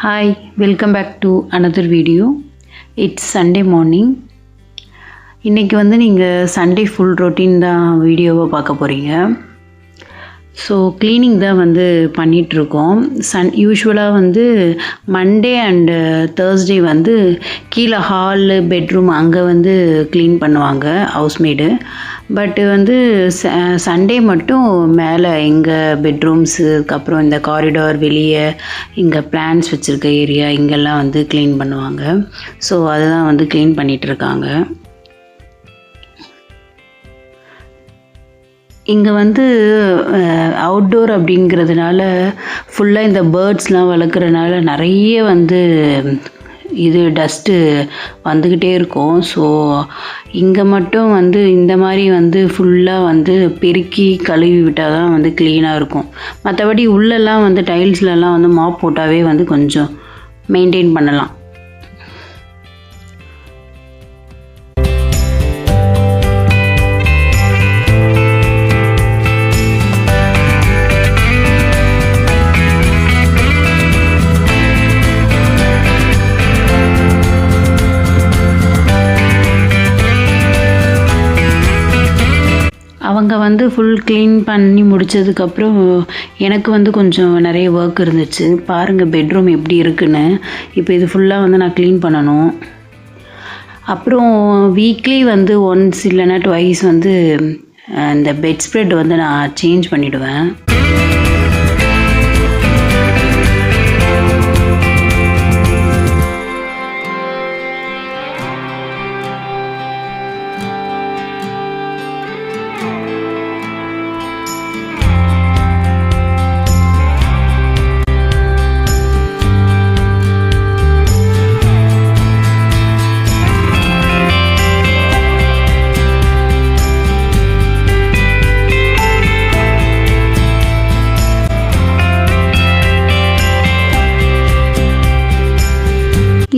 Hi, welcome back to another video. It's Sunday morning. இன்றைக்கி நீங்கள் Sunday full routine தான் வீடியோவை பார்க்க போகிறீங்க. ஸோ க்ளீனிங் தான் பண்ணிகிட்ருக்கோம். யூஸ்வலாக மண்டே அண்டு தேர்ஸ்டே கீழே ஹாலு பெட்ரூம் அங்கே க்ளீன் பண்ணுவாங்க ஹவுஸ்மேடு. பட்டு சண்டே மட்டும் மேலே எங்கள் பெட்ரூம்ஸு, அதுக்கப்புறம் இந்த காரிடார் வெளியே இங்கே பிளான்ஸ் வச்சுருக்க ஏரியா இங்கெல்லாம் க்ளீன் பண்ணுவாங்க. ஸோ அதுதான் க்ளீன் பண்ணிகிட்ருக்காங்க. இங்கே அவுட்டோர் அப்படிங்கிறதுனால ஃபுல்லாக இந்த பேர்ட்ஸ்லாம் வளர்க்குறதுனால நிறைய இது டஸ்ட்டு வந்துக்கிட்டே இருக்கும். ஸோ இங்கே மட்டும் இந்த மாதிரி ஃபுல்லாக பெருக்கி கழுவி விட்டால் தான் க்ளீனாக இருக்கும். மற்றபடி உள்ளெல்லாம் டைல்ஸ்லலாம் மாப் போட்டாவே கொஞ்சம் மெயின்டைன் பண்ணலாம். அவங்க ஃபுல் க்ளீன் பண்ணி முடித்ததுக்கப்புறம் எனக்கு கொஞ்சம் நிறைய ஒர்க் இருந்துச்சு. பாருங்கள் பெட்ரூம் எப்படி இருக்குன்னு. இப்போ இது ஃபுல்லாக நான் க்ளீன் பண்ணணும். அப்புறம் வீக்லி ஒன்ஸ் இல்லைன்னா ட்வைஸ் இந்த பெட் ஸ்ப்ரெட் நான் சேஞ்ச் பண்ணிவிடுவேன்.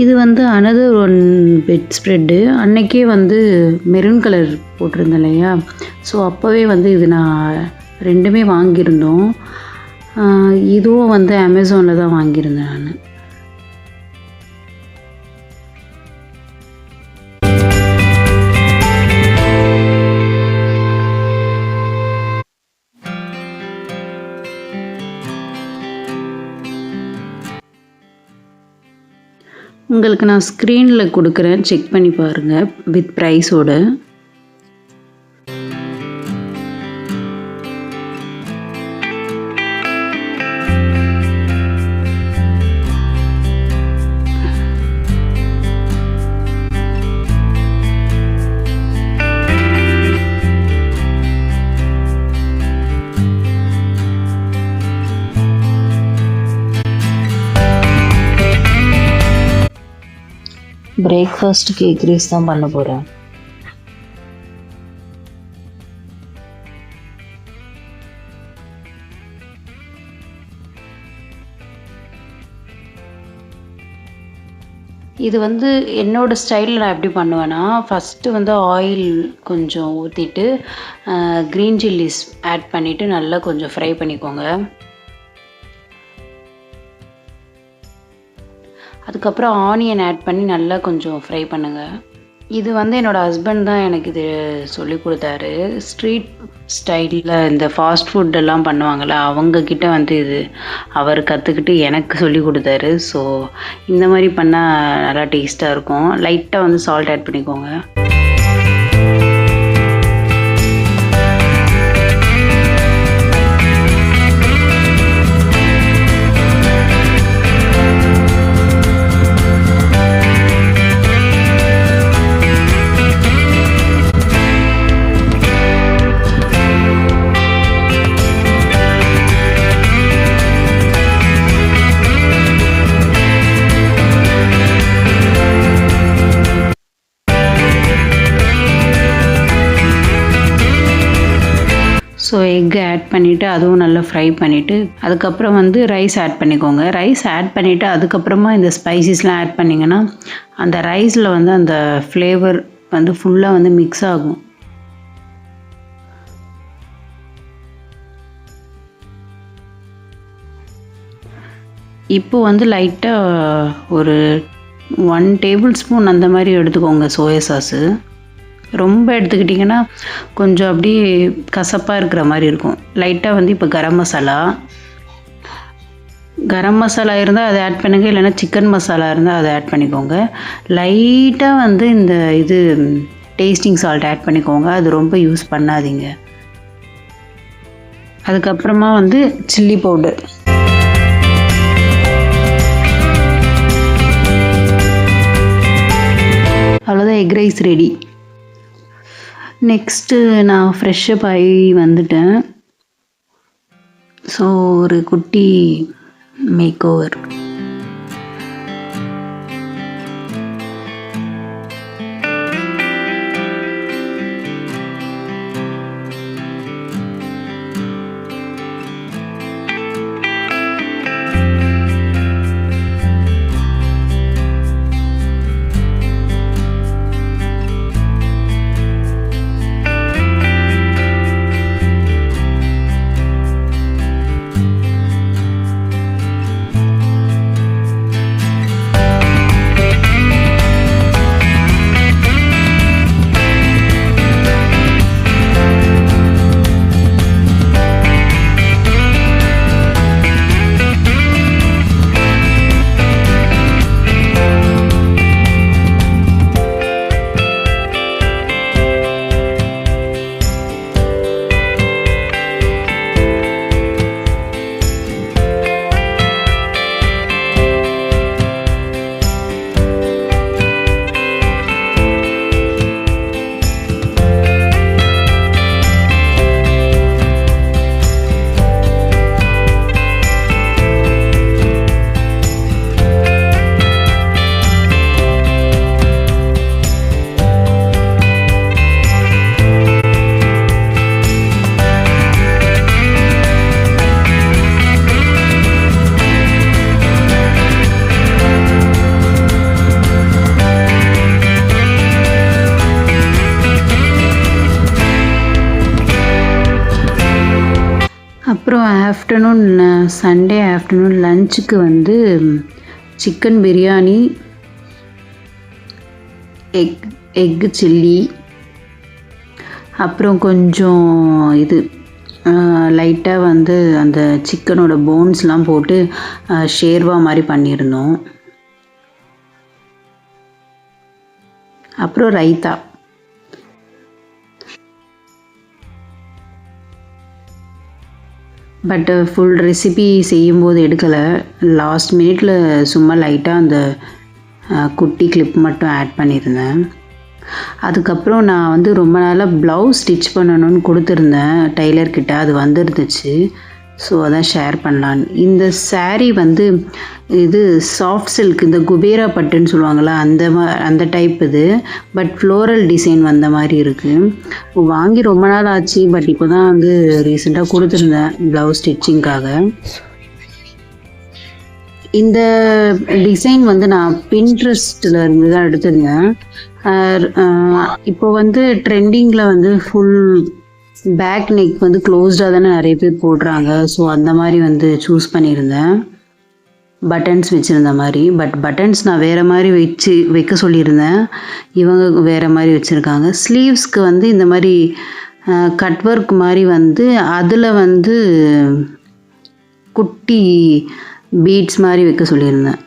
இது அனதர் ஒன் பெட் ஸ்ப்ரெட்டு. அன்னைக்கே மெரூன் கலர் போட்டிருந்தேன் இல்லையா. ஸோ அப்போவே இது நான் ரெண்டுமே வாங்கியிருந்தோம். இதுவும் அமேசானில் தான் வாங்கியிருந்தேன் நான். உங்களுக்கு நான் ஸ்க்ரீனில் கொடுக்குறேன், செக் பண்ணி பாருங்கள் வித் ப்ரைஸோடு. பிரேக்ஃபாஸ்ட்டுக்கு எக் ரைஸ் தான் பண்ண போகிறேன். இது என்னோடய ஸ்டைலில் நான் எப்படி பண்ணுவேன்னா, ஃபஸ்ட்டு ஆயில் கொஞ்சம் ஊற்றிட்டு க்ரீன் சில்லிஸ் ஆட் பண்ணிவிட்டு நல்லா கொஞ்சம் ஃப்ரை பண்ணிக்கோங்க. அதுக்கப்புறம் ஆனியன் ஆட் பண்ணி நல்லா கொஞ்சம் ஃப்ரை பண்ணுங்கள். இது என்னோடய ஹஸ்பண்ட் தான் எனக்கு இது சொல்லி கொடுத்தாரு. ஸ்ட்ரீட் ஸ்டைலில் இந்த ஃபாஸ்ட் ஃபுட்டெல்லாம் பண்ணுவாங்கள்ல, அவங்கக்கிட்ட இது அவர் கற்றுக்கிட்டு எனக்கு சொல்லி கொடுத்தாரு. ஸோ இந்த மாதிரி பண்ணால் நல்லா டேஸ்ட்டாக இருக்கும். லைட்டாக சால்ட் ஆட் பண்ணிக்கோங்க. ஸோ எக்கு ஆட் பண்ணிவிட்டு அதுவும் நல்லா ஃப்ரை பண்ணிவிட்டு அதுக்கப்புறம் ரைஸ் ஆட் பண்ணிக்கோங்க. ரைஸ் ஆட் பண்ணிவிட்டு அதுக்கப்புறமா இந்த ஸ்பைசஸ்லாம் ஆட் பண்ணிங்கன்னா அந்த ரைஸில் அந்த ஃப்ளேவர் ஃபுல்லாக மிக்ஸ் ஆகும். இப்போ வந்து லைட்டாக ஒரு 1 டேபிள் ஸ்பூன் அந்த மாதிரி எடுத்துக்கோங்க சோயா சாஸு. ரொம்ப எடுத்துக்கிட்டிங்கன்னா கொஞ்சம் அப்படியே கசப்பாக இருக்கிற மாதிரி இருக்கும். லைட்டாக வந்து இப்போ கரம் மசாலா இருந்தால் அதை ஆட் பண்ணுங்கள், இல்லைன்னா சிக்கன் மசாலா இருந்தால் அதை ஆட் பண்ணிக்கோங்க. லைட்டாக வந்து இந்த டேஸ்டிங் சால்ட் ஆட் பண்ணிக்கோங்க, அது ரொம்ப யூஸ் பண்ணாதீங்க. அதுக்கப்புறமா வந்து சில்லி பவுடர். அவ்வளோதான், எக் ரைஸ் ரெடி. நெக்ஸ்ட்டு நான் ஃப்ரெஷ்ஷப் ஆகி வந்துட்டேன். ஸோ ஒரு குட்டி மேக் ஓவர். அப்புறம் சண்டே ஆஃப்டர்நூன் லஞ்சுக்கு வந்து சிக்கன் பிரியாணி, எக்கு சில்லி, அப்புறம் கொஞ்சம் லைட்டாக வந்து அந்த சிக்கனோட போன்ஸ்லாம் போட்டு ஷேர்வா மாதிரி பண்ணியிருந்தோம். அப்புறம் ரைத்தா. பட் ஃபுல் ரெசிபி செய்யும்போது எடுக்கலை, லாஸ்ட் மினிட்ல சும்மா லைட்டாக அந்த குட்டி கிளிப் மட்டும் ஆட் பண்ணியிருந்தேன். அதுக்கப்புறம் நான் வந்து ரொம்ப நாளாக ப்ளவுஸ் ஸ்டிச் பண்ணணும்னு கொடுத்துருந்தேன் டெய்லர்கிட்ட, அது வந்துருந்துச்சு. ஸோ அதான் ஷேர் பண்ணலான்னு. இந்த சாரீ வந்து சாஃப்ட் சில்க், இந்த குபேரா பட்டுன்னு சொல்லுவாங்களா, அந்த டைப் இது. பட் ஃப்ளோரல் டிசைன் வந்த மாதிரி இருக்குது. வாங்கி ரொம்ப நாள் ஆச்சு, பட் இப்போ தான் வந்து ரீசெண்டாக கொடுத்துருந்தேன் ப்ளவுஸ் ஸ்டிச்சிங்காக. இந்த டிசைன் வந்து நான் பின்ட்ரெஸ்ட்டில் இருந்து தான் எடுத்திருந்தேன். இப்போ வந்து ட்ரெண்டிங்கில் வந்து ஃபுல் பேக் நெக் வந்து க்ளோஸ்டாக தானே நிறைய பேர் போடுறாங்க. ஸோ அந்த மாதிரி வந்து சூஸ் பண்ணியிருந்தேன், பட்டன்ஸ் வச்சுருந்த மாதிரி. பட் பட்டன்ஸ் நான் வேறு மாதிரி வைக்க சொல்லியிருந்தேன், இவங்க வேறு மாதிரி வச்சுருக்காங்க. ஸ்லீவ்ஸ்க்கு வந்து இந்த மாதிரி கட் ஒர்க் மாதிரி வந்து அதில் வந்து குட்டி பீட்ஸ் மாதிரி வைக்க சொல்லியிருந்தேன்.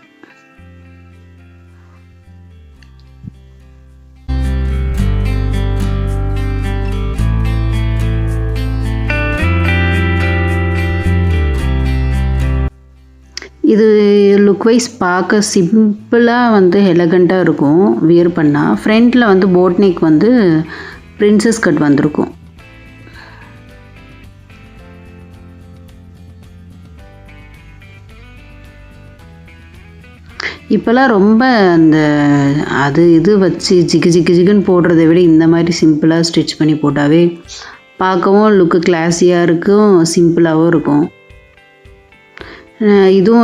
இது லுக் வைஸ் பார்க்க சிம்பிளாக வந்து எலகண்ட்டாக இருக்கும் வியர் பண்ணால். ஃப்ரண்ட்டில் வந்து போட் நெக் வந்து பிரின்சஸ் கட் வந்திருக்கும். இப்போல்லாம் ரொம்ப அந்த இது வச்சு ஜிகுன்னு போடுறதை விட இந்த மாதிரி சிம்பிளாக ஸ்டிச் பண்ணி போட்டாவே பார்க்கவும் லுக்கு கிளாஸியாக இருக்கும், சிம்பிளாகவும் இருக்கும். இதுவும்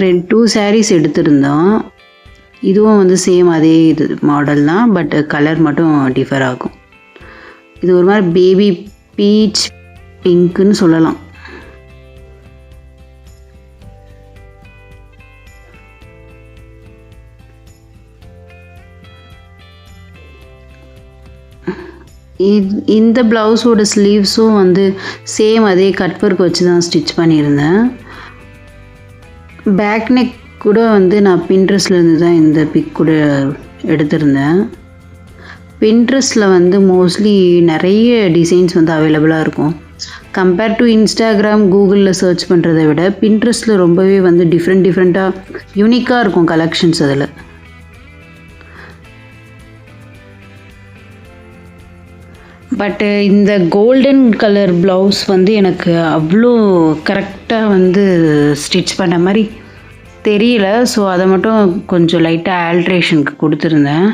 2 sarees எடுத்திருந்தோம். இதுவும் வந்து சேம் அதே மாடல் தான், பட் கலர் மட்டும் டிஃபர் ஆகும். இது ஒரு மாதிரி பேபி பீச் பிங்க்குன்னு சொல்லலாம். இந்த ப்ளவுஸோட ஸ்லீவ்ஸும் வந்து சேம் அதே கட் ஒர்க் வச்சு தான் ஸ்டிச் பண்ணியிருந்தேன். பேக் நெக் கூட வந்து நான் பின்ட்ரெஸ்ட்லேருந்து தான் இந்த பிக் கூட எடுத்திருந்தேன். பின்ட்ரெஸ்ட்டில் வந்து மோஸ்ட்லி நிறைய டிசைன்ஸ் வந்து அவைலபிளாக இருக்கும். கம்பேர் டு இன்ஸ்டாகிராம், கூகுளில் சர்ச் பண்ணுறதை விட பின்ட்ரெஸ்ட்டில் ரொம்பவே வந்து டிஃப்ரெண்ட்டாக யூனிக்காக இருக்கும் கலெக்ஷன்ஸ் அதில். பட்டு இந்த கோல்டன் கலர் ப்ளவுஸ் வந்து எனக்கு அவ்வளோ கரெக்டாக வந்து ஸ்டிச் பண்ண மாதிரி தெரியல. ஸோ அதை மட்டும் கொஞ்சம் லைட்டாக ஆல்ட்ரேஷனுக்கு கொடுத்துருந்தேன்.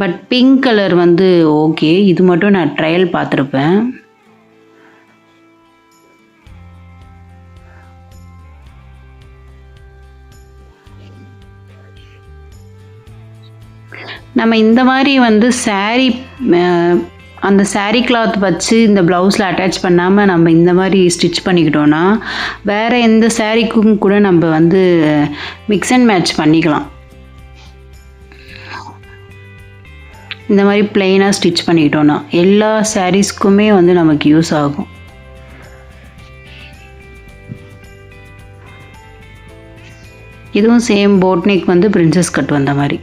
பட் பிங்க் கலர் வந்து ஓகே, இது மட்டும் நான் ட்ரையல் பார்த்துருப்பேன். நம்ம இந்த மாதிரி வந்து அந்த சாரீ கிளாத் வச்சு இந்த ப்ளவுஸில் அட்டாச் பண்ணாமல் நம்ம இந்த மாதிரி ஸ்டிச் பண்ணிக்கிட்டோன்னா வேறு எந்த சாரீக்கும் கூட நம்ம வந்து மிக்ஸ் அண்ட் மேட்ச் பண்ணிக்கலாம். இந்த மாதிரி பிளெயினாக ஸ்டிச் பண்ணிக்கிட்டோன்னா எல்லா சாரீஸ்க்குமே வந்து நமக்கு யூஸ் ஆகும். இதுவும் சேம் போட் நெக் வந்து பிரின்சஸ் கட் வந்த மாதிரி.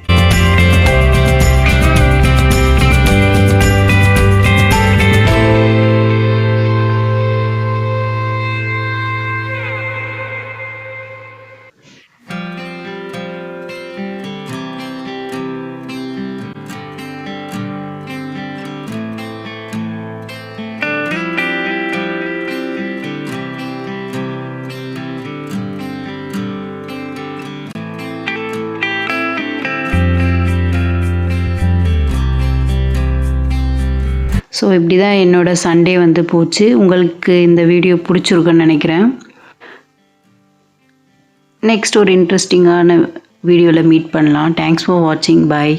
ஸோ இப்படி தான் என்னோடய சண்டே வந்து போச்சு. உங்களுக்கு இந்த வீடியோ பிடிச்சிருக்குன்னு நினைக்கிறேன். நெக்ஸ்ட் ஒரு இன்ட்ரெஸ்டிங்கான வீடியோவில் மீட் பண்ணலாம். தேங்க்ஸ் ஃபார் வாட்சிங். பாய்.